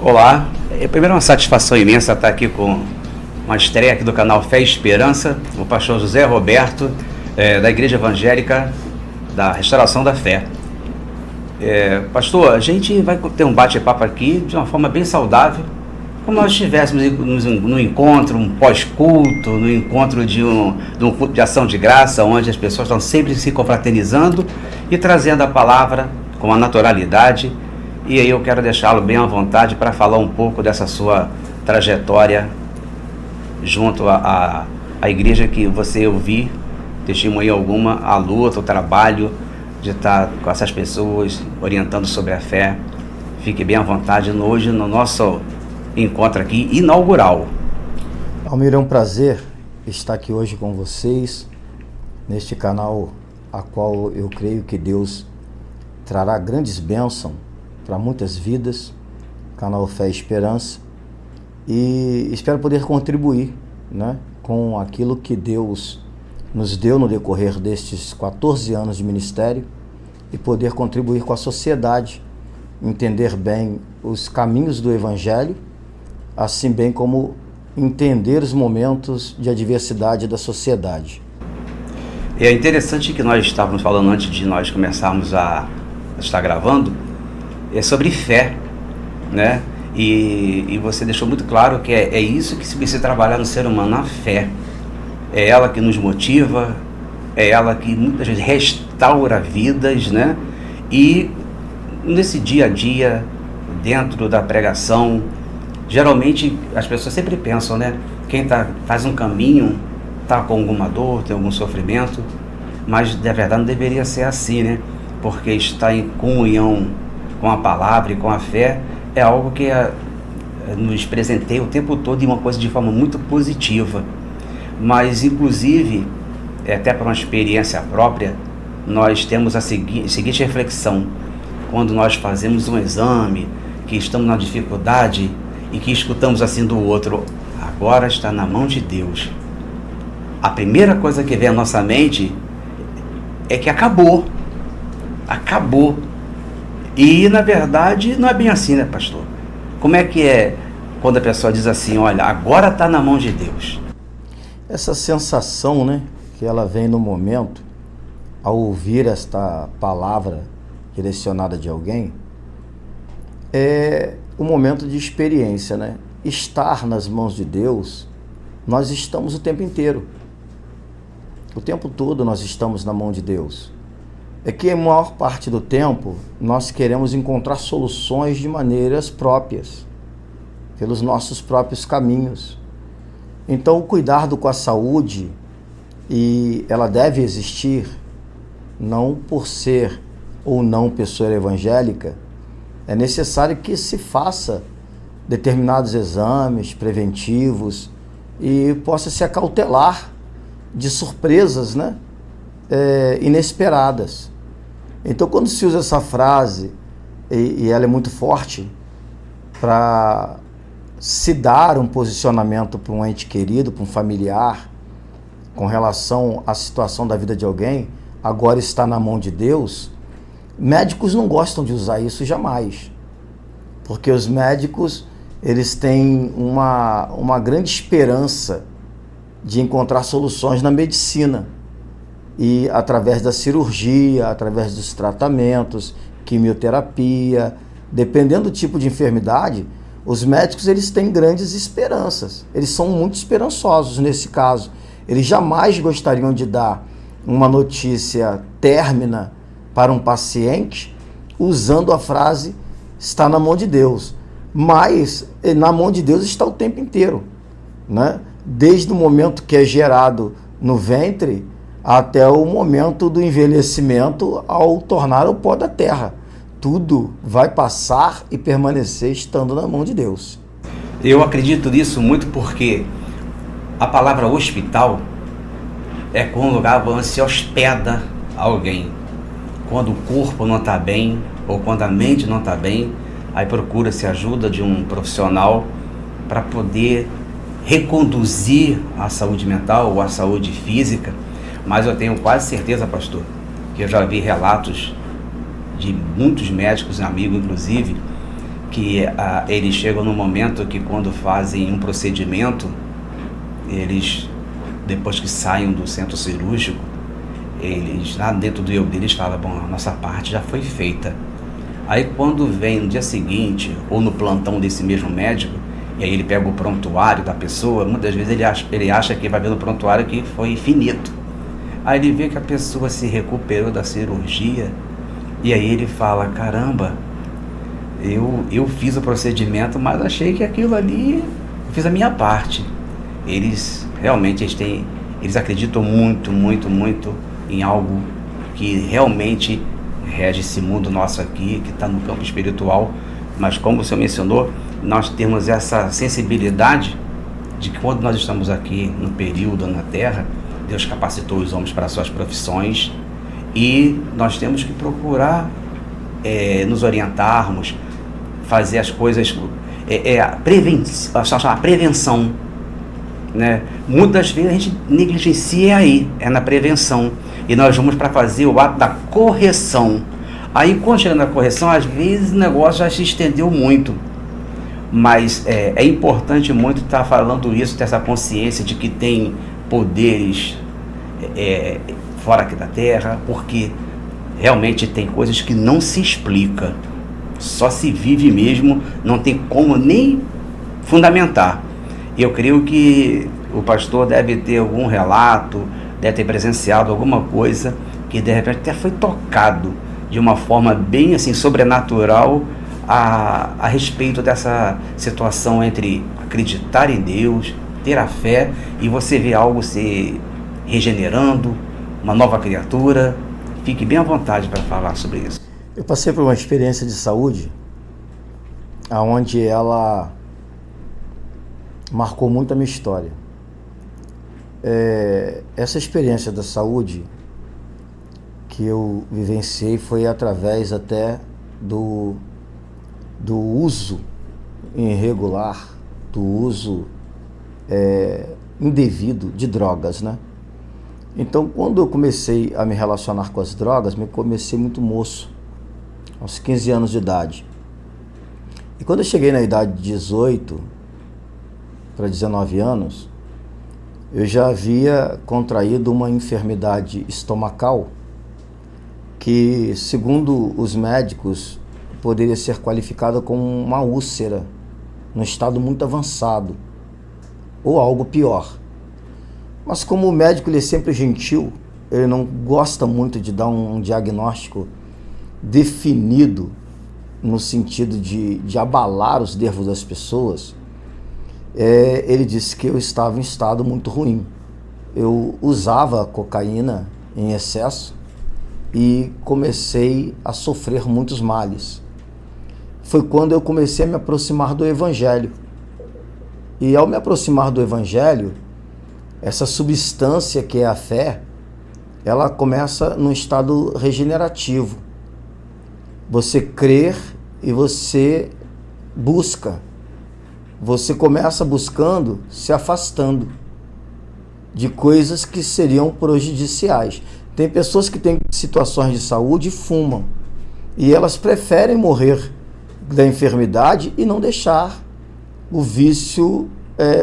Olá, primeiro uma satisfação imensa estar aqui com uma estreia aqui do canal Fé e Esperança, o pastor José Roberto, da Igreja Evangélica da Restauração da Fé. Pastor, a gente vai ter um bate-papo aqui de uma forma bem saudável, como nós estivéssemos no encontro, um pós-culto, no encontro de um culto de ação de graça, onde as pessoas estão sempre se confraternizando e trazendo a palavra com uma naturalidade. E aí eu quero deixá-lo bem à vontade para falar um pouco dessa sua trajetória junto à igreja que você ouviu, testemunha alguma, a luta, o trabalho de estar com essas pessoas, orientando sobre a fé. Fique bem à vontade hoje no nosso encontro aqui inaugural. Almir, é um prazer estar aqui hoje com vocês, neste canal a qual eu creio que Deus trará grandes bênçãos para muitas vidas, canal Fé e Esperança, e espero poder contribuir, com aquilo que Deus nos deu no decorrer destes 14 anos de ministério e poder contribuir com a sociedade, entender bem os caminhos do Evangelho, assim bem como entender os momentos de adversidade da sociedade. É interessante que nós estávamos falando antes de nós começarmos a estar gravando, sobre fé, E você deixou muito claro que é isso que se precisa trabalhar no ser humano, a fé. É ela que nos motiva, é ela que muitas vezes restaura vidas, E nesse dia a dia, dentro da pregação, geralmente as pessoas sempre pensam, Quem faz um caminho está com alguma dor, tem algum sofrimento, mas na verdade não deveria ser assim, Porque estar em comunhão com a palavra e com a fé é algo que nos presenteia o tempo todo e uma coisa de forma muito positiva. Mas, inclusive, até para uma experiência própria, nós temos a seguinte reflexão: quando nós fazemos um exame, que estamos na dificuldade e que escutamos assim do outro, agora está na mão de Deus. A primeira coisa que vem à nossa mente é que acabou. E, na verdade, não é bem assim, pastor? Como é que é quando a pessoa diz assim, olha, agora está na mão de Deus? Essa sensação, que ela vem no momento, ao ouvir esta palavra direcionada de alguém, é um momento de experiência, Estar nas mãos de Deus, nós estamos o tempo inteiro. O tempo todo nós estamos na mão de Deus. É que a maior parte do tempo nós queremos encontrar soluções de maneiras próprias, pelos nossos próprios caminhos. Então o cuidado com a saúde, e ela deve existir, não por ser ou não pessoa evangélica, é necessário que se faça determinados exames preventivos e possa se acautelar de surpresas, inesperadas. Então, quando se usa essa frase, e ela é muito forte, para se dar um posicionamento para um ente querido, para um familiar, com relação à situação da vida de alguém, agora está na mão de Deus, médicos não gostam de usar isso jamais. Porque os médicos, eles têm uma grande esperança de encontrar soluções na medicina. E através da cirurgia, através dos tratamentos, quimioterapia, dependendo do tipo de enfermidade, os médicos eles têm grandes esperanças. Eles são muito esperançosos nesse caso. Eles jamais gostariam de dar uma notícia términa para um paciente usando a frase está na mão de Deus. Mas na mão de Deus está o tempo inteiro, Desde o momento que é gerado no ventre até o momento do envelhecimento ao tornar o pó da terra. Tudo vai passar e permanecer estando na mão de Deus. Eu acredito nisso muito porque a palavra hospital é quando o lugar onde se hospeda alguém. Quando o corpo não está bem ou quando a mente não está bem, aí procura-se ajuda de um profissional para poder reconduzir a saúde mental ou a saúde física. Mas eu tenho quase certeza, pastor, que eu já vi relatos de muitos médicos, amigos inclusive, que eles chegam no momento que quando fazem um procedimento, eles, depois que saem do centro cirúrgico, eles lá dentro do eu deles falam, bom, a nossa parte já foi feita. Aí quando vem no dia seguinte, ou no plantão desse mesmo médico, e aí ele pega o prontuário da pessoa, muitas vezes ele acha que vai ver no prontuário que foi finito. Aí ele vê que a pessoa se recuperou da cirurgia, e aí ele fala, caramba, eu fiz o procedimento, mas achei que aquilo ali, eu fiz a minha parte. Eles realmente, eles acreditam muito, muito, muito em algo que realmente rege esse mundo nosso aqui, que está no campo espiritual, mas como o senhor mencionou, nós temos essa sensibilidade de que quando nós estamos aqui no período na Terra, Deus capacitou os homens para suas profissões e nós temos que procurar nos orientarmos, fazer as coisas, a prevenção, né? Muitas vezes a gente negligencia na prevenção, e nós vamos para fazer o ato da correção. Aí quando chega na correção, às vezes o negócio já se estendeu muito, mas é importante muito estar falando isso, ter essa consciência de que tem poderes fora aqui da Terra, porque realmente tem coisas que não se explica, só se vive mesmo, não tem como nem fundamentar. Eu creio que o pastor deve ter algum relato, deve ter presenciado alguma coisa que de repente até foi tocado de uma forma bem assim sobrenatural a respeito dessa situação entre acreditar em Deus, ter a fé e você ver algo se regenerando, uma nova criatura. Fique bem à vontade para falar sobre isso. Eu passei por uma experiência de saúde onde ela marcou muito a minha história. Essa experiência da saúde que eu vivenciei foi através até do uso irregular, do uso indevido de drogas, né? Então, quando eu comecei a me relacionar com as drogas, eu comecei muito moço, aos 15 anos de idade. E quando eu cheguei na idade de 18 para 19 anos, eu já havia contraído uma enfermidade estomacal que, segundo os médicos, poderia ser qualificada como uma úlcera, num estado muito avançado, ou algo pior. Mas como o médico ele é sempre gentil, ele não gosta muito de dar um diagnóstico definido no sentido de abalar os nervos das pessoas, ele disse que eu estava em estado muito ruim. Eu usava cocaína em excesso e comecei a sofrer muitos males. Foi quando eu comecei a me aproximar do Evangelho. E ao me aproximar do Evangelho, essa substância que é a fé, ela começa num estado regenerativo. Você crer e você busca. Você começa buscando, se afastando de coisas que seriam prejudiciais. Tem pessoas que têm situações de saúde e fumam. E elas preferem morrer da enfermidade e não deixar o vício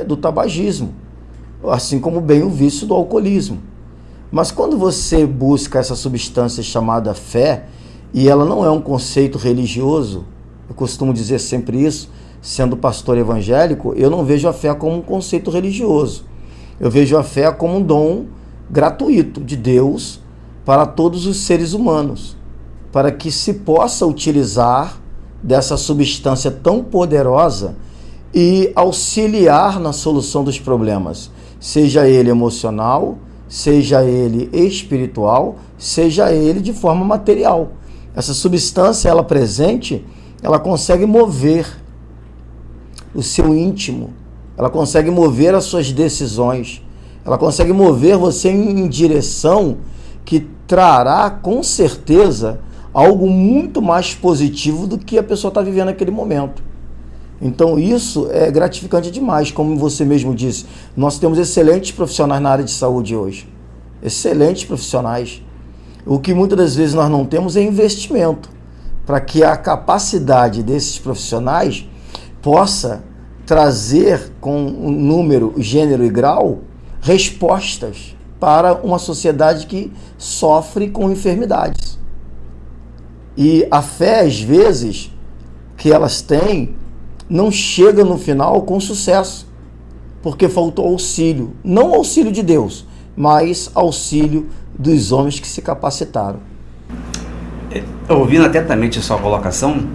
do tabagismo, assim como bem o vício do alcoolismo. Mas quando você busca essa substância chamada fé, e ela não é um conceito religioso, eu costumo dizer sempre isso, sendo pastor evangélico, eu não vejo a fé como um conceito religioso. Eu vejo a fé como um dom gratuito de Deus para todos os seres humanos, para que se possa utilizar dessa substância tão poderosa e auxiliar na solução dos problemas, seja ele emocional, seja ele espiritual, seja ele de forma material. Essa substância, ela presente, ela consegue mover o seu íntimo, ela consegue mover as suas decisões, ela consegue mover você em direção que trará com certeza algo muito mais positivo do que a pessoa está vivendo naquele momento. Então isso é gratificante demais, como você mesmo disse. Nós temos excelentes profissionais na área de saúde hoje, excelentes profissionais. O que muitas das vezes nós não temos é investimento para que a capacidade desses profissionais possa trazer com um número, gênero e grau respostas para uma sociedade que sofre com enfermidades. E a fé, às vezes, que elas têm, não chega no final com sucesso, porque faltou auxílio, não auxílio de Deus, mas auxílio dos homens que se capacitaram. Ouvindo atentamente a sua colocação,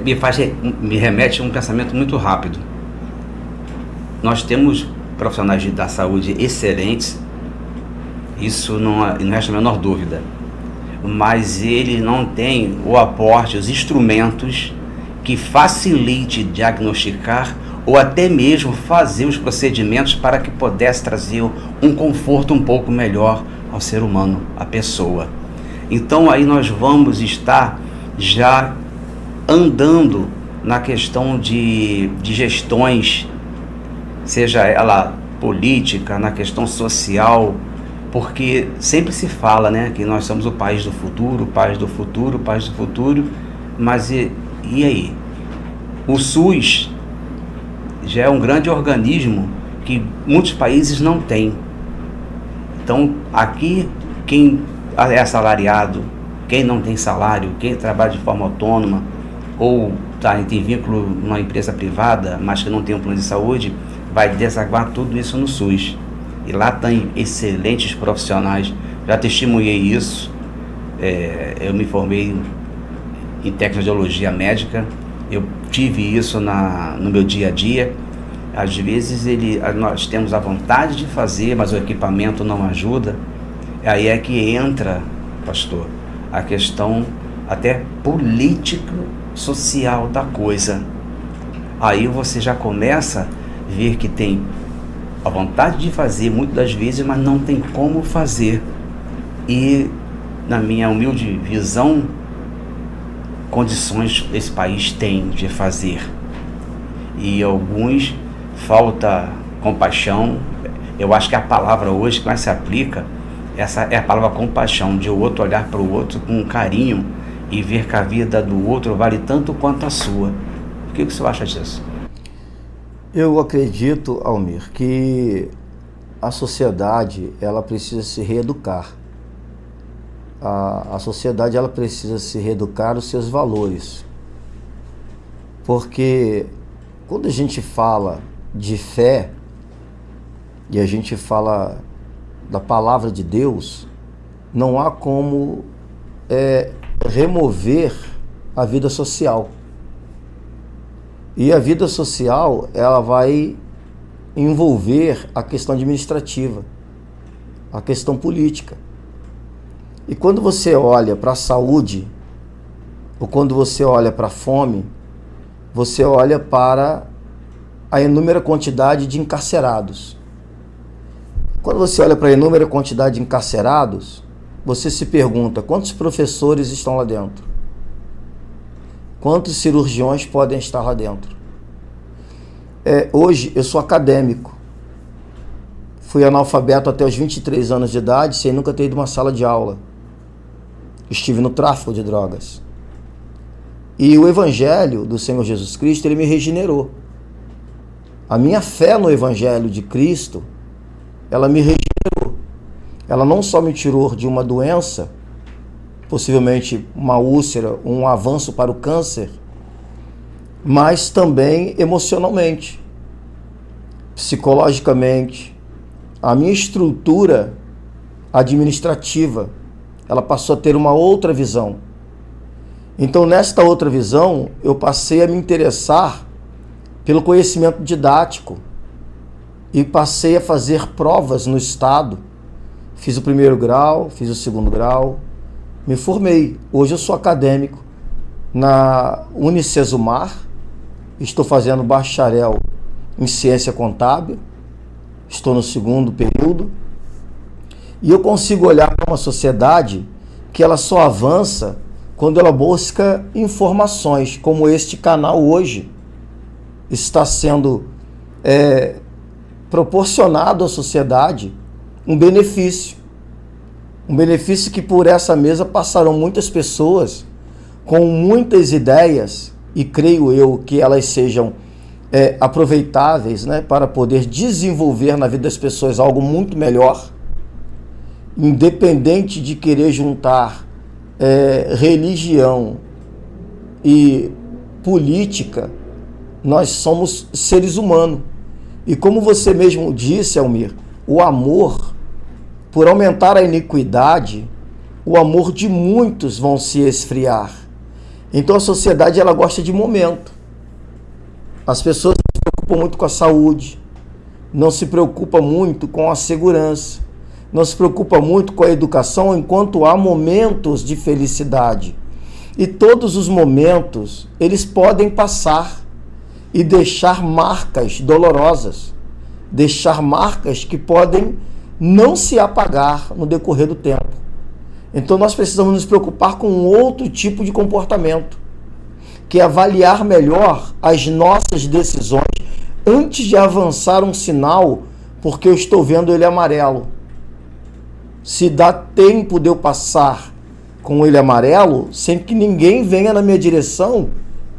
me remete a um pensamento muito rápido. Nós temos profissionais da saúde excelentes, isso não resta a menor dúvida, mas ele não tem o aporte, os instrumentos que facilite diagnosticar ou até mesmo fazer os procedimentos para que pudesse trazer um conforto um pouco melhor ao ser humano, à pessoa. Então aí nós vamos estar já andando na questão de gestões, seja ela política, na questão social, porque sempre se fala, né, que nós somos o país do futuro, mas e aí? O SUS já é um grande organismo que muitos países não têm. Então, aqui, quem é assalariado, quem não tem salário, quem trabalha de forma autônoma ou tem vínculo numa empresa privada, mas que não tem um plano de saúde, vai desaguar tudo isso no SUS. E lá tem excelentes profissionais. Já testemunhei isso. Eu me formei em tecnologia médica. Eu tive isso no meu dia a dia. Às vezes nós temos a vontade de fazer, mas o equipamento não ajuda. Aí é que entra, pastor, a questão até político-social da coisa. Aí você já começa a ver que tem a vontade de fazer muitas das vezes, mas não tem como fazer. E, na minha humilde visão, condições esse país tem de fazer. E alguns falta compaixão. Eu acho que a palavra hoje que mais se aplica, essa é a palavra compaixão, de o outro olhar para o outro com carinho e ver que a vida do outro vale tanto quanto a sua. O que você acha disso? Eu acredito, Almir, que a sociedade ela precisa se reeducar. A sociedade ela precisa se reeducar os seus valores. Porque quando a gente fala de fé e a gente fala da palavra de Deus, não há como remover a vida social. E a vida social, ela vai envolver a questão administrativa, a questão política. E quando você olha para a saúde, ou quando você olha para a fome, você olha para a inúmera quantidade de encarcerados. Quando você olha para a inúmera quantidade de encarcerados, você se pergunta, quantos professores estão lá dentro? Quantos cirurgiões podem estar lá dentro? Hoje eu sou acadêmico. Fui analfabeto até os 23 anos de idade, sem nunca ter ido a uma sala de aula. Estive no tráfico de drogas. E o Evangelho do Senhor Jesus Cristo, ele me regenerou. A minha fé no Evangelho de Cristo, ela me regenerou. Ela não só me tirou de uma doença, possivelmente uma úlcera, um avanço para o câncer, mas também emocionalmente, psicologicamente. A minha estrutura administrativa, ela passou a ter uma outra visão. Então, nesta outra visão, eu passei a me interessar pelo conhecimento didático e passei a fazer provas no Estado. Fiz o primeiro grau, fiz o segundo grau, me formei. Hoje eu sou acadêmico na Unicesumar, estou fazendo bacharel em ciência contábil, estou no segundo período, e eu consigo olhar para uma sociedade que ela só avança quando ela busca informações, como este canal hoje está sendo proporcionado à sociedade um benefício que por essa mesa passaram muitas pessoas com muitas ideias, e creio eu que elas sejam aproveitáveis, né, para poder desenvolver na vida das pessoas algo muito melhor, independente de querer juntar religião e política. Nós somos seres humanos. E como você mesmo disse, Almir, o amor, por aumentar a iniquidade, o amor de muitos vão se esfriar. Então a sociedade, ela gosta de momento. As pessoas não se preocupam muito com a saúde, não se preocupam muito com a segurança, não se preocupam muito com a educação, enquanto há momentos de felicidade. E todos os momentos, eles podem passar e deixar marcas dolorosas, deixar marcas que podem não se apagar no decorrer do tempo. Então nós precisamos nos preocupar com outro tipo de comportamento, que é avaliar melhor as nossas decisões antes de avançar um sinal, porque eu estou vendo ele amarelo. Se dá tempo de eu passar com ele amarelo, sem que ninguém venha na minha direção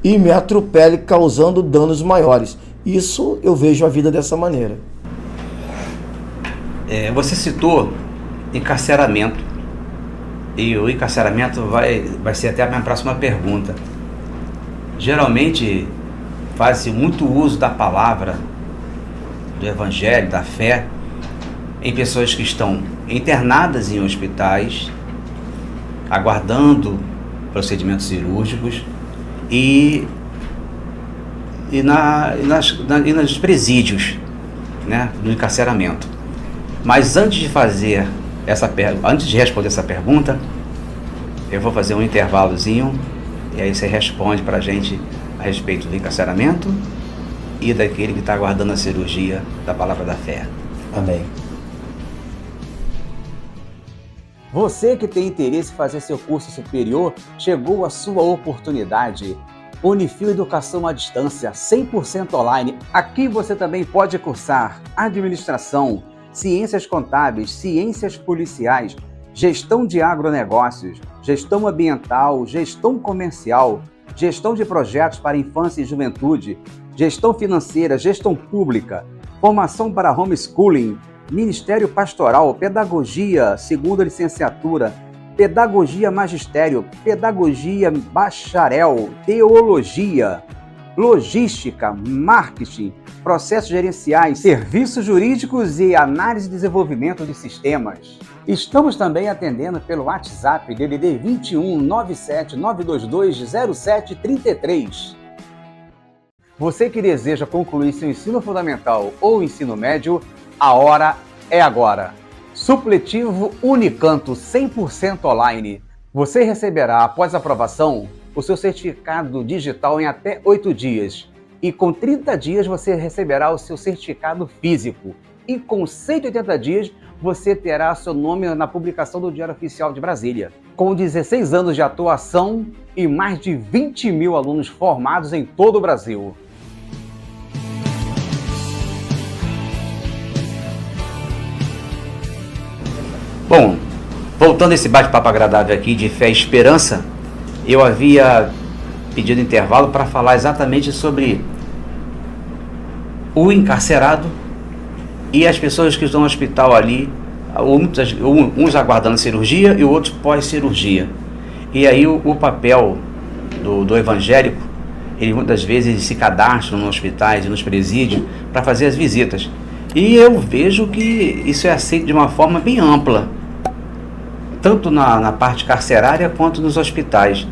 e me atropele, causando danos maiores. Isso eu vejo a vida dessa maneira. Você citou encarceramento. E o encarceramento vai ser até a minha próxima pergunta. Geralmente faz-se muito uso da palavra, do evangelho, da fé, em pessoas que estão internadas em hospitais, aguardando procedimentos cirúrgicos e nos presídios, né, no encarceramento. Mas antes de responder essa pergunta, eu vou fazer um intervalozinho e aí você responde para a gente a respeito do encarceramento e daquele que está aguardando a cirurgia da palavra da fé. Amém. Você que tem interesse em fazer seu curso superior, chegou a sua oportunidade. Unifil Educação à Distância, 100% online. Aqui você também pode cursar administração, ciências contábeis, ciências policiais, gestão de agronegócios, gestão ambiental, gestão comercial, gestão de projetos para infância e juventude, gestão financeira, gestão pública, formação para homeschooling, ministério pastoral, pedagogia, segunda licenciatura, pedagogia magistério, pedagogia bacharel, teologia, logística, marketing, processos gerenciais, serviços jurídicos e análise e desenvolvimento de sistemas. Estamos também atendendo pelo WhatsApp DDD 21 97 922 0733. Você que deseja concluir seu ensino fundamental ou ensino médio, a hora é agora. Supletivo Unicanto 100% online. Você receberá, após aprovação, o seu certificado digital em até 8 dias. E com 30 dias você receberá o seu certificado físico. E com 180 dias você terá seu nome na publicação do Diário Oficial de Brasília. Com 16 anos de atuação e mais de 20 mil alunos formados em todo o Brasil. Bom, voltando a esse bate-papo agradável aqui de fé e esperança, eu havia pedido intervalo para falar exatamente sobre o encarcerado e as pessoas que estão no hospital ali, uns aguardando cirurgia e outros pós-cirurgia. E aí o papel do evangélico, ele muitas vezes se cadastram nos hospitais e nos presídios para fazer as visitas. E eu vejo que isso é aceito de uma forma bem ampla, tanto na parte carcerária quanto nos hospitais.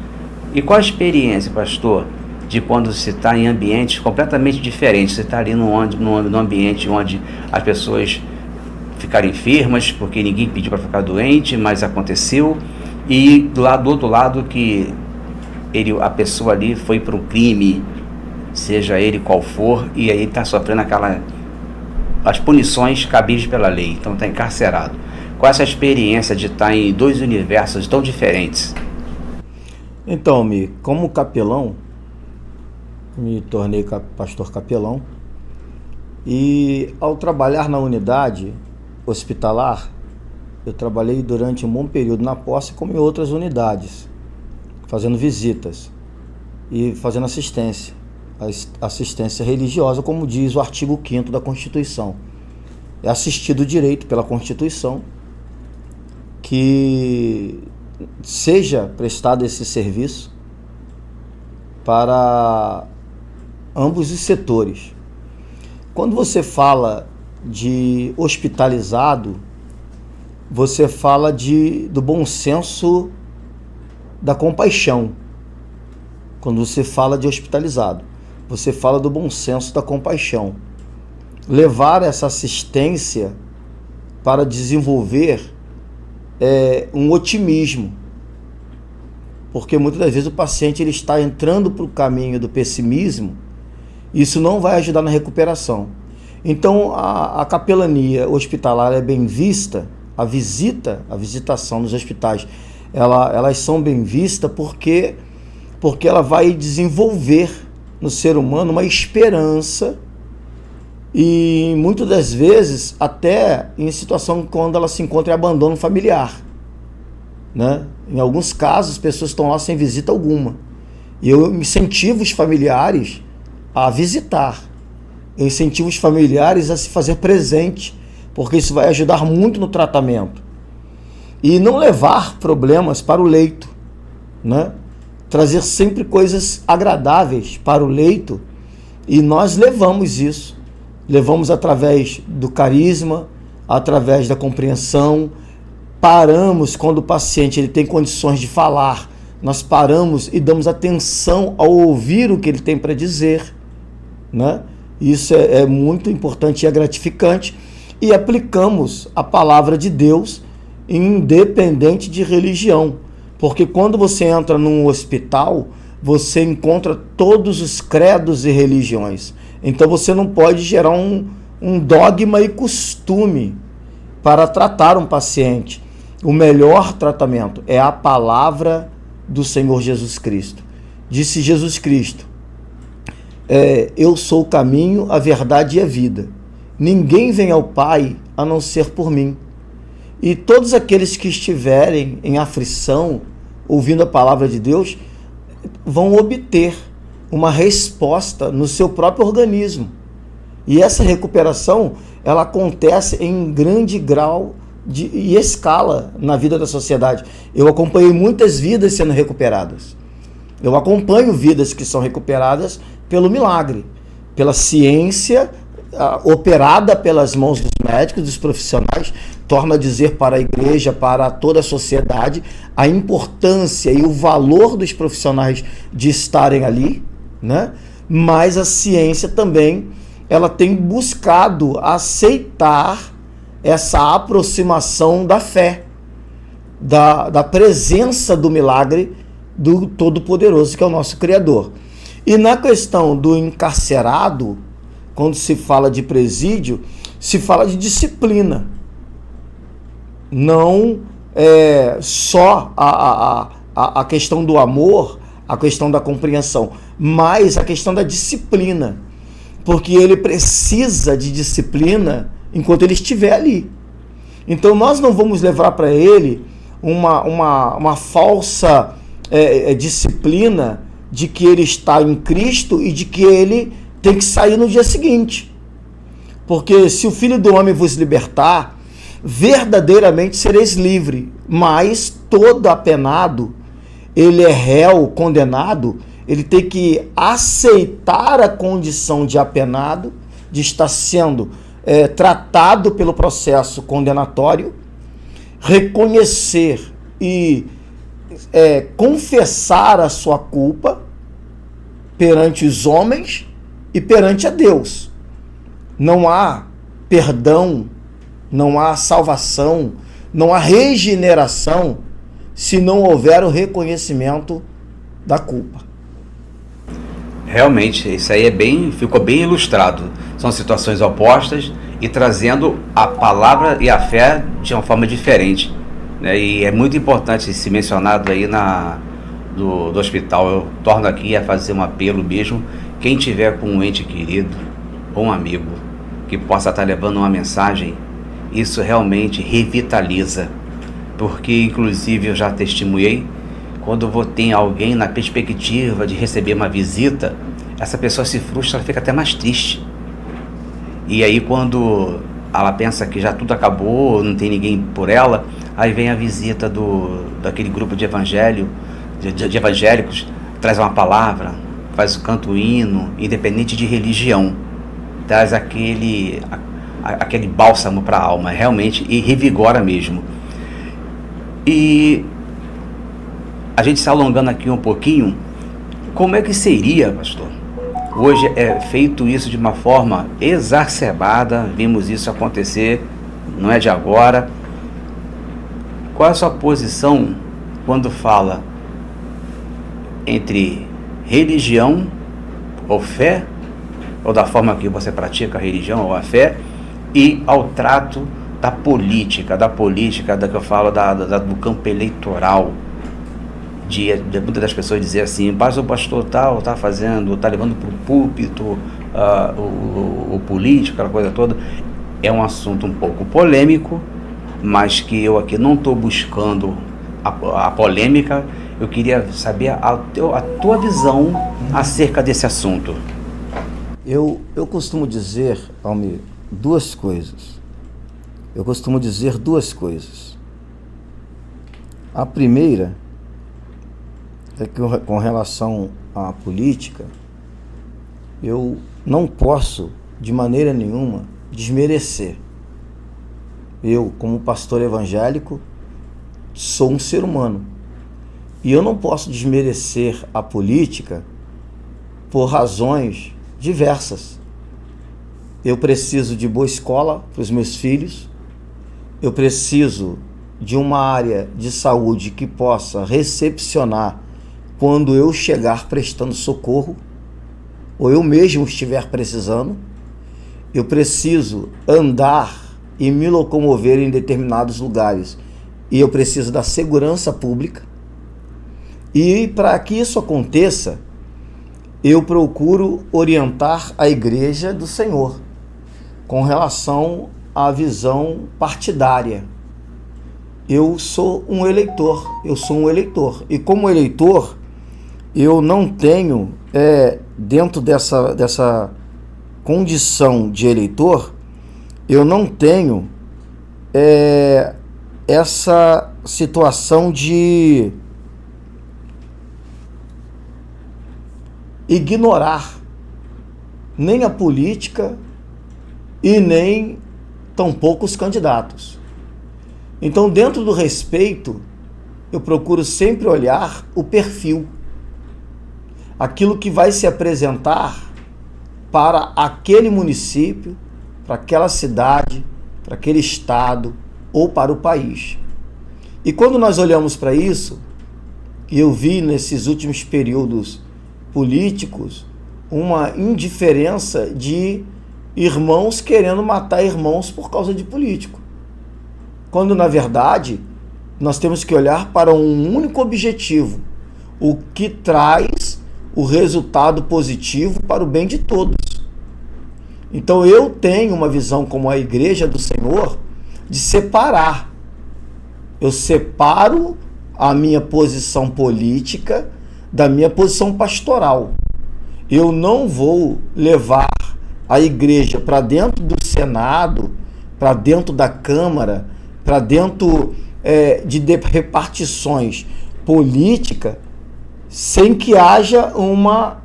E qual a experiência, pastor, de quando se está em ambientes completamente diferentes? Você está ali num ambiente onde as pessoas ficaram enfermas porque ninguém pediu para ficar doente, mas aconteceu, e do outro lado que a pessoa ali foi para um crime, seja ele qual for, e aí está sofrendo as punições cabíveis pela lei, então está encarcerado. Qual é essa experiência de estar em dois universos tão diferentes? Então, como capelão, me tornei pastor capelão, e ao trabalhar na unidade hospitalar, eu trabalhei durante um bom período na posse, como em outras unidades, fazendo visitas e fazendo assistência religiosa, como diz o artigo 5º da Constituição. É assistido direito pela Constituição que seja prestado esse serviço para ambos os setores. Quando você fala de hospitalizado, você fala do bom senso da compaixão. Quando você fala de hospitalizado, você fala do bom senso da compaixão. Levar essa assistência para desenvolver um otimismo. Porque muitas das vezes o paciente ele está entrando para o caminho do pessimismo, e isso não vai ajudar na recuperação. Então a capelania hospitalar é bem vista, a visitação nos hospitais, elas são bem vistas porque ela vai desenvolver no ser humano uma esperança, e muitas das vezes até em situação quando ela se encontra em abandono familiar, né? Em alguns casos as pessoas estão lá sem visita alguma, e eu incentivo os familiares a visitar, eu incentivo os familiares a se fazer presente, porque isso vai ajudar muito no tratamento, e não levar problemas para o leito, né? Trazer sempre coisas agradáveis para o leito, e nós levamos isso. Levamos através do carisma, através da compreensão. Paramos quando o paciente ele tem condições de falar. Nós paramos e damos atenção ao ouvir o que ele tem para dizer, né? Isso é muito importante e é gratificante. E aplicamos a palavra de Deus independente de religião. Porque quando você entra num hospital, você encontra todos os credos e religiões. Então você não pode gerar um dogma e costume para tratar um paciente. O melhor tratamento é a palavra do Senhor Jesus Cristo. Disse Jesus Cristo: eu sou o caminho, a verdade e a vida. Ninguém vem ao Pai a não ser por mim. E todos aqueles que estiverem em aflição, ouvindo a palavra de Deus, vão obter uma resposta no seu próprio organismo. E essa recuperação, ela acontece em grande grau e escala na vida da sociedade. Eu acompanhei muitas vidas sendo recuperadas. Eu acompanho vidas que são recuperadas pelo milagre, pela ciência operada pelas mãos dos médicos, dos profissionais. Torno a dizer para a igreja, para toda a sociedade, a importância e o valor dos profissionais de estarem ali, né? Mas a ciência também, ela tem buscado aceitar essa aproximação da fé, da presença do milagre do Todo-Poderoso, que é o nosso Criador. E na questão do encarcerado, quando se fala de presídio, se fala de disciplina. Não só a questão do amor, a questão da compreensão, mas a questão da disciplina. Porque ele precisa de disciplina enquanto ele estiver ali. Então nós não vamos levar para ele uma falsa disciplina de que ele está em Cristo e de que ele tem que sair no dia seguinte. Porque se o Filho do Homem vos libertar, verdadeiramente sereis livre. Mas todo apenado, ele é réu, condenado, ele tem que aceitar a condição de apenado, de estar sendo tratado pelo processo condenatório, reconhecer e confessar a sua culpa perante os homens e perante a Deus. Não há perdão, não há salvação, não há regeneração se não houver o reconhecimento da culpa. Realmente, isso aí ficou bem ilustrado. São situações opostas e trazendo a palavra e a fé de uma forma diferente, né? E é muito importante se mencionado aí do hospital. Eu torno aqui a fazer um apelo mesmo. Quem tiver com um ente querido ou um amigo que possa estar levando uma mensagem, isso realmente revitaliza. Porque, inclusive, eu já testemunhei quando tem alguém na perspectiva de receber uma visita, essa pessoa se frustra, ela fica até mais triste. E aí quando ela pensa que já tudo acabou, não tem ninguém por ela, aí vem a visita daquele grupo de evangélicos, traz uma palavra, faz o canto, o hino, independente de religião, traz aquele bálsamo para a alma, realmente, e revigora mesmo. E a gente se alongando aqui um pouquinho, como é que seria, pastor? Hoje é feito isso de uma forma exacerbada, vimos isso acontecer, não é de agora. Qual é a sua posição quando fala entre religião ou fé, ou da forma que você pratica a religião ou a fé, e ao trato da política da que eu falo do campo eleitoral, de muitas das pessoas dizer assim, mas o pastor tal está fazendo, está levando para o púlpito o político, aquela coisa toda. É um assunto um pouco polêmico, mas que eu aqui não estou buscando a polêmica. Eu queria saber a tua visão acerca desse assunto. Eu costumo dizer, Almir, duas coisas. A primeira é que com relação à política, eu não posso, de maneira nenhuma, desmerecer. Eu, como pastor evangélico, sou um ser humano. E eu não posso desmerecer a política por razões diversas. Eu preciso de boa escola para os meus filhos. Eu preciso de uma área de saúde que possa recepcionar quando eu chegar prestando socorro, ou eu mesmo estiver precisando. Eu preciso andar e me locomover em determinados lugares, e eu preciso da segurança pública. E para que isso aconteça, eu procuro orientar a Igreja do Senhor com relação à visão partidária. Eu sou um eleitor, e como eleitor, eu não tenho, dentro dessa condição de eleitor, eu não tenho essa situação de ignorar nem a política e nem tampouco os candidatos. Então, dentro do respeito, eu procuro sempre olhar o perfil, aquilo que vai se apresentar para aquele município, para aquela cidade, para aquele estado ou para o país. E quando nós olhamos para isso, eu vi nesses últimos períodos políticos uma indiferença de irmãos querendo matar irmãos por causa de político. Quando, na verdade, nós temos que olhar para um único objetivo, o que traz o resultado positivo para o bem de todos. Então eu tenho uma visão como a Igreja do Senhor de separar. Eu separo a minha posição política da minha posição pastoral. Eu não vou levar a igreja para dentro do Senado, para dentro da Câmara, para dentro de repartições políticas, sem que haja uma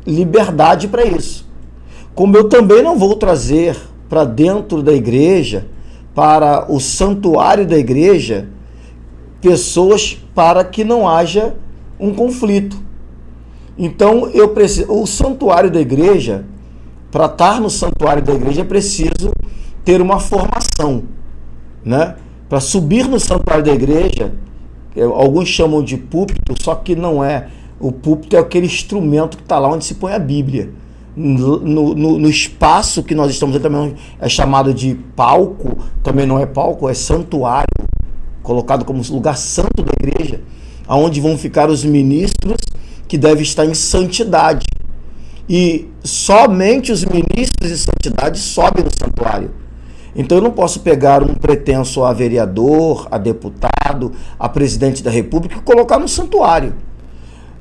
liberdade para isso. Como eu também não vou trazer para dentro da igreja, para o santuário da igreja, pessoas para que não haja um conflito. Então, o santuário da igreja, para estar no santuário da igreja, é preciso ter uma formação, né? Para subir no santuário da igreja, alguns chamam de púlpito, só que não é. O púlpito é aquele instrumento que está lá onde se põe a Bíblia. No espaço que nós estamos, também é chamado de palco, também não é palco, é santuário, colocado como lugar santo da igreja, onde vão ficar os ministros que devem estar em santidade. E somente os ministros em santidade sobem no santuário. Então eu não posso pegar um pretenso a vereador, a deputado, candidato a presidente da República e colocar no santuário.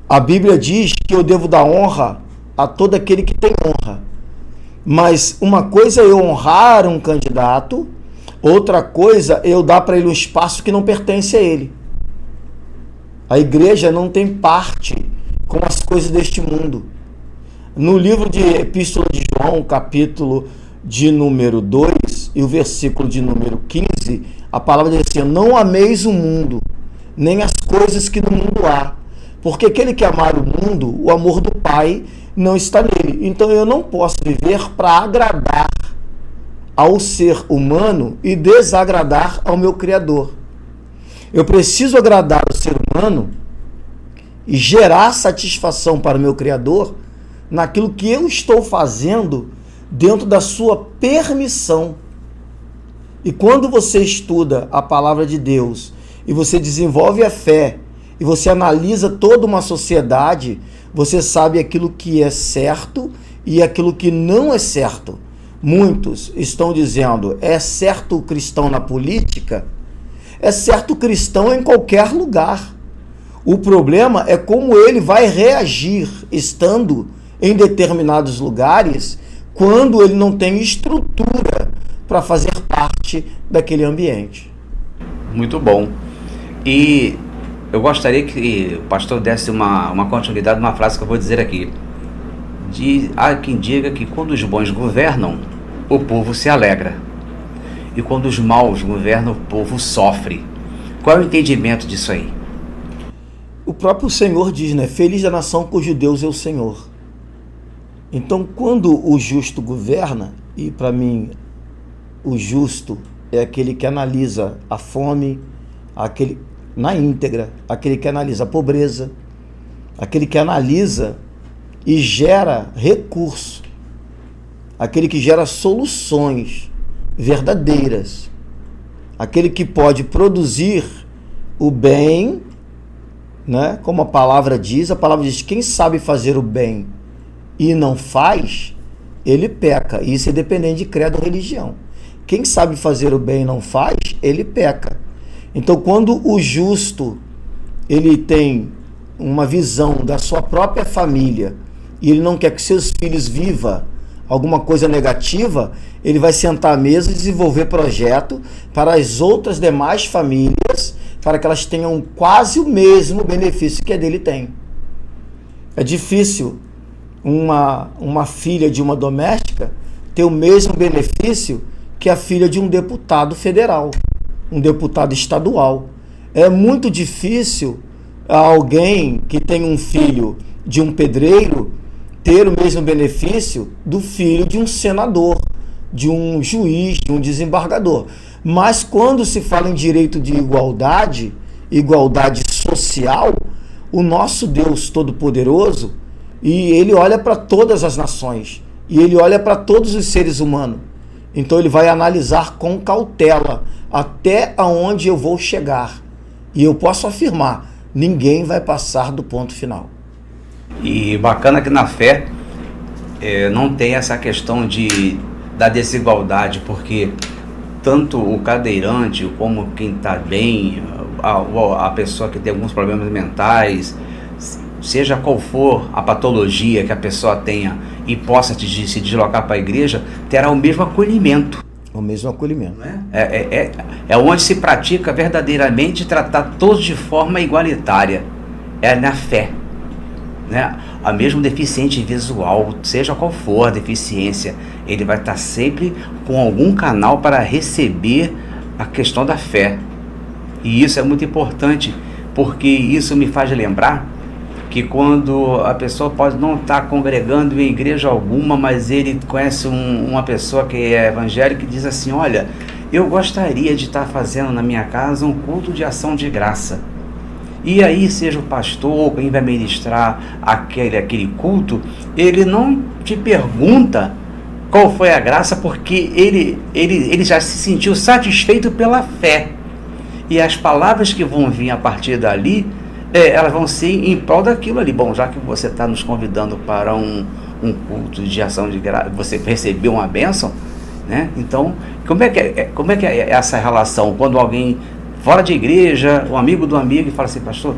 A Bíblia diz que eu devo dar honra a todo aquele que tem honra. Mas uma coisa é eu honrar um candidato, outra coisa é eu dar para ele um espaço que não pertence a ele. A igreja não tem parte com as coisas deste mundo. No livro de Epístola de João, capítulo de número 2 e o versículo de número 15, a palavra diz assim: não ameis o mundo, nem as coisas que no mundo há, porque aquele que amar o mundo, o amor do Pai não está nele. Então eu não posso viver para agradar ao ser humano e desagradar ao meu Criador. Eu preciso agradar o ser humano e gerar satisfação para o meu Criador naquilo que eu estou fazendo dentro da sua permissão. E quando você estuda a palavra de Deus e você desenvolve a fé e você analisa toda uma sociedade, você sabe aquilo que é certo e aquilo que não é certo. Muitos estão dizendo: é certo o cristão na política? É certo o cristão em qualquer lugar. O problema é como ele vai reagir estando em determinados lugares quando ele não tem estrutura para fazer parte daquele ambiente. Muito bom. E eu gostaria que o pastor desse uma continuidade numa frase que eu vou dizer aqui. Há quem diga que quando os bons governam, o povo se alegra. E quando os maus governam, o povo sofre. Qual é o entendimento disso aí? O próprio Senhor diz, né? Feliz a nação cujo Deus é o Senhor. Então, quando o justo governa, e para mim o justo é aquele que analisa a fome, aquele na íntegra, aquele que analisa a pobreza, aquele que analisa e gera recurso, aquele que gera soluções verdadeiras, aquele que pode produzir o bem, né? Como a palavra diz, quem sabe fazer o bem e não faz, ele peca. Isso é dependente de credo ou religião. Quem sabe fazer o bem e não faz, ele peca. Então, quando o justo ele tem uma visão da sua própria família e ele não quer que seus filhos vivam alguma coisa negativa, ele vai sentar à mesa e desenvolver projeto para as outras demais famílias, para que elas tenham quase o mesmo benefício que a dele tem. É difícil uma filha de uma doméstica ter o mesmo benefício que a filha de um deputado federal, um deputado estadual. É muito difícil alguém que tem um filho de um pedreiro ter o mesmo benefício do filho de um senador, de um juiz, de um desembargador. Mas quando se fala em direito de igualdade, igualdade social, o nosso Deus Todo-Poderoso, e ele olha para todas as nações, e ele olha para todos os seres humanos. Então ele vai analisar com cautela até aonde eu vou chegar. E eu posso afirmar, ninguém vai passar do ponto final. E bacana que na fé não tem essa questão da desigualdade, porque tanto o cadeirante como quem está bem, a pessoa que tem alguns problemas mentais, seja qual for a patologia que a pessoa tenha e possa se deslocar para a igreja, terá o mesmo acolhimento. O mesmo acolhimento. É onde se pratica verdadeiramente tratar todos de forma igualitária. É na fé. Né? A mesmo deficiente visual, seja qual for a deficiência, ele vai estar sempre com algum canal para receber a questão da fé. E isso é muito importante, porque isso me faz lembrar que quando a pessoa pode não estar congregando em igreja alguma, mas ele conhece uma pessoa que é evangélica e diz assim: olha, eu gostaria de estar fazendo na minha casa um culto de ação de graça. E aí, seja o pastor, quem vai ministrar aquele culto, ele não te pergunta qual foi a graça, porque ele já se sentiu satisfeito pela fé. E as palavras que vão vir a partir dali, elas vão ser em prol daquilo ali. Bom, já que você está nos convidando para um culto de ação de graça, você recebeu uma bênção, né? Então, como é que é essa relação? Quando alguém fora de igreja, um amigo do amigo, e fala assim, pastor,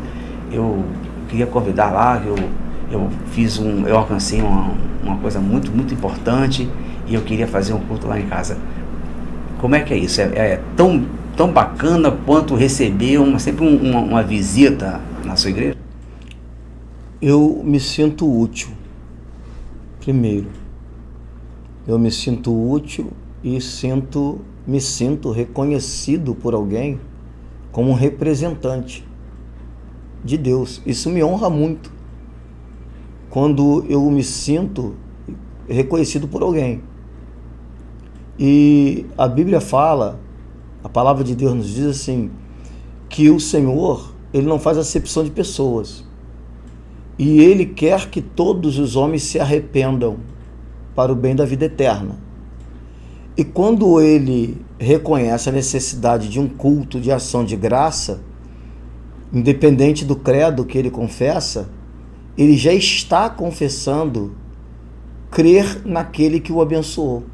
eu queria convidar lá, eu alcancei uma coisa muito, muito importante e eu queria fazer um culto lá em casa. Como é que é isso? É tão bacana quanto receber sempre uma visita na sua igreja? Eu me sinto útil, primeiro. Eu me sinto útil e me sinto reconhecido por alguém como um representante de Deus. Isso me honra muito, quando eu me sinto reconhecido por alguém. E a Bíblia fala, a palavra de Deus nos diz assim, que o Senhor, Ele não faz acepção de pessoas. E Ele quer que todos os homens se arrependam para o bem da vida eterna. E quando Ele reconhece a necessidade de um culto de ação de graça, independente do credo que ele confessa, ele já está confessando crer naquele que o abençoou.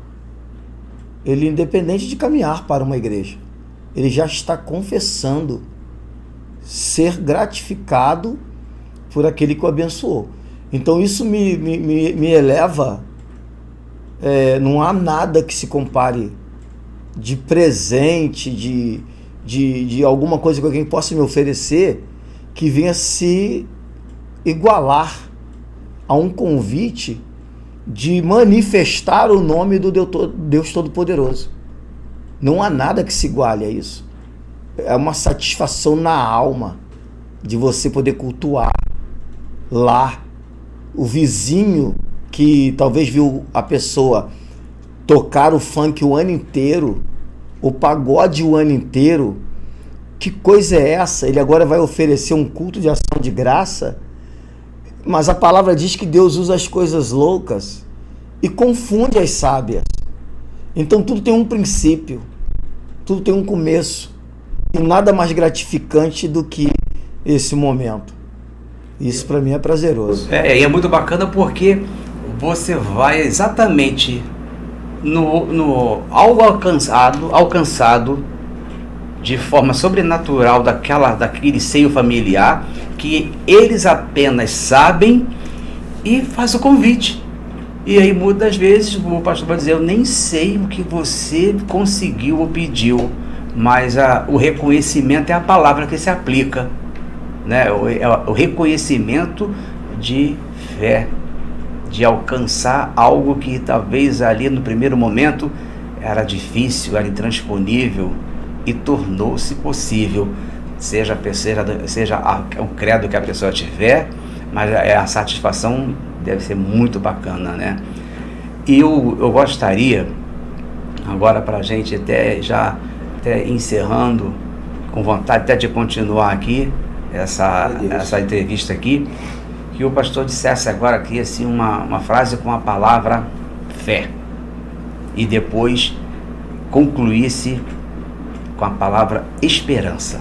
Ele, independente de caminhar para uma igreja, ele já está confessando ser gratificado por aquele que o abençoou. Então isso me eleva. Não há nada que se compare de presente, de alguma coisa que alguém possa me oferecer que venha se igualar a um convite de manifestar o nome do Deus Todo-Poderoso. Não há nada que se iguale a isso. É uma satisfação na alma de você poder cultuar lá o vizinho que talvez viu a pessoa tocar o funk o ano inteiro, o pagode o ano inteiro. Que coisa é essa? Ele agora vai oferecer um culto de ação de graça? Mas a palavra diz que Deus usa as coisas loucas e confunde as sábias. Então tudo tem um princípio, tudo tem um começo, e nada mais gratificante do que esse momento. Isso para mim é prazeroso. E é muito bacana porque você vai exatamente no algo alcançado de forma sobrenatural daquele seio familiar, que eles apenas sabem, e faz o convite. E aí muitas vezes o pastor vai dizer, eu nem sei o que você conseguiu ou pediu, mas o reconhecimento é a palavra que se aplica, né? O reconhecimento de fé, de alcançar algo que talvez ali no primeiro momento era difícil, era intransponível, e tornou-se possível, seja o credo que a pessoa tiver, mas a satisfação deve ser muito bacana, né? E eu gostaria, agora para a gente até encerrando, com vontade até de continuar aqui, essa entrevista aqui, que o pastor dissesse agora aqui assim, uma frase com a palavra fé, e depois concluísse com a palavra esperança.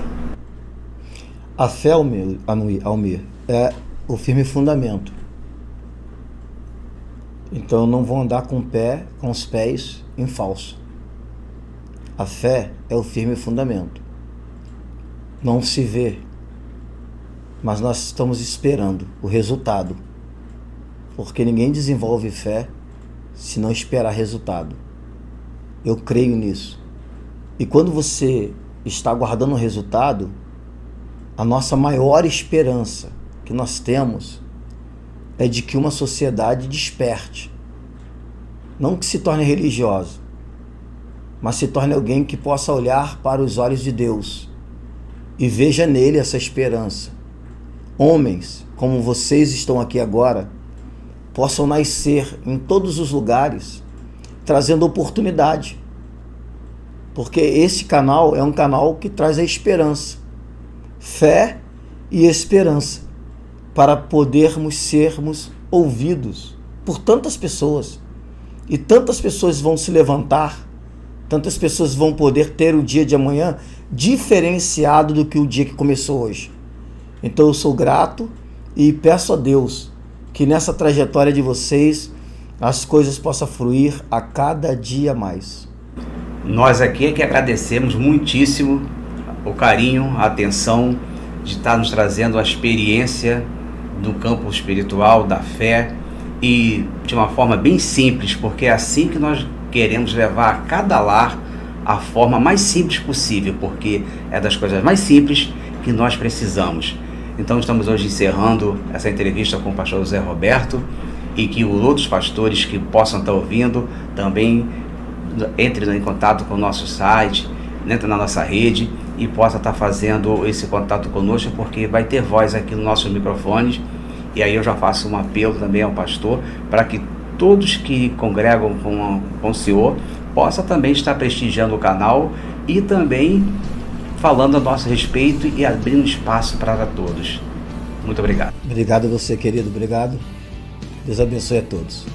A fé, Almir, é o firme fundamento. Então não vou andar com os pés em falso. A fé é o firme fundamento. Não se vê, mas nós estamos esperando o resultado. Porque ninguém desenvolve fé se não esperar resultado. Eu creio nisso. E quando você está aguardando o resultado, a nossa maior esperança que nós temos é de que uma sociedade desperte. Não que se torne religiosa, mas se torne alguém que possa olhar para os olhos de Deus e veja nele essa esperança. Homens, como vocês estão aqui agora, possam nascer em todos os lugares, trazendo oportunidade. Porque esse canal é um canal que traz a esperança, fé e esperança, para podermos sermos ouvidos por tantas pessoas. E tantas pessoas vão se levantar, tantas pessoas vão poder ter o dia de amanhã diferenciado do que o dia que começou hoje. Então eu sou grato e peço a Deus que nessa trajetória de vocês as coisas possam fluir a cada dia mais. Nós aqui é que agradecemos muitíssimo o carinho, a atenção de estar nos trazendo a experiência do campo espiritual, da fé, e de uma forma bem simples, porque é assim que nós queremos levar a cada lar a forma mais simples possível, porque é das coisas mais simples que nós precisamos. Então estamos hoje encerrando essa entrevista com o pastor José Roberto, e que os outros pastores que possam estar ouvindo também entrem em contato com o nosso site, entrem na nossa rede e possa estar fazendo esse contato conosco, porque vai ter voz aqui nos nossos microfones. E aí eu já faço um apelo também ao pastor para que todos que congregam com o Senhor possam também estar prestigiando o canal e também falando a nosso respeito e abrindo espaço para todos. Muito obrigado. Obrigado a você, querido. Obrigado. Deus abençoe a todos.